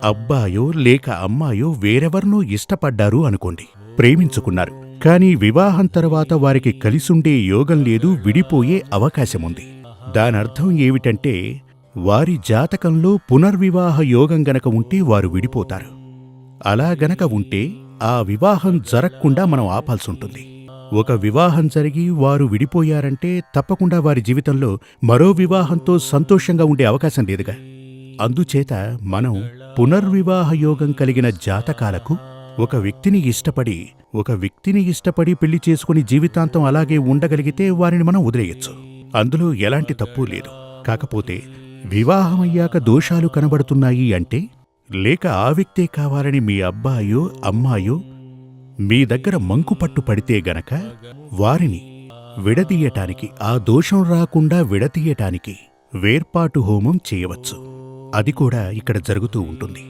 అబ్బాయో లేక అమ్మాయో వేరెవర్నో ఇష్టపడ్డారు అనుకోండి, ప్రేమించుకున్నారు. కానీ వివాహం తర్వాత వారికి కలిసుండే యోగం లేదు, విడిపోయే అవకాశముంది. దానర్థం ఏమిటంటే వారి జాతకంలో పునర్వివాహ యోగం గనక ఉంటే వారు విడిపోతారు. అలా గనక ఉంటే ఆ వివాహం జరక్కుండా మనం ఆపాల్సుంటుంది. ఒక వివాహం జరిగి వారు విడిపోయారంటే తప్పకుండా వారి జీవితంలో మరో వివాహంతో సంతోషంగా ఉండే అవకాశం లేదుగా. అందుచేత మనం పునర్వివాహ యోగం కలిగిన జాతకాలకు ఒక వ్యక్తిని ఇష్టపడి పెళ్లి చేసుకుని జీవితాంతం అలాగే ఉండగలిగితే వారిని మనం వదిలేయచ్చు. అందులో ఎలాంటి తప్పూ లేదు. కాకపోతే వివాహమయ్యాక దోషాలు కనబడుతున్నాయి అంటే, లేక ఆ వ్యక్తే కావాలని మీ అబ్బాయో అమ్మాయో మీ దగ్గర మంకుపట్టు పడితే గనక వారిని విడదీయటానికి, ఆ దోషం రాకుండా విడదీయటానికి వేర్పాటు హోమం చేయవచ్చు. అది కూడా ఇక్కడ జరుగుతూ ఉంటుంది.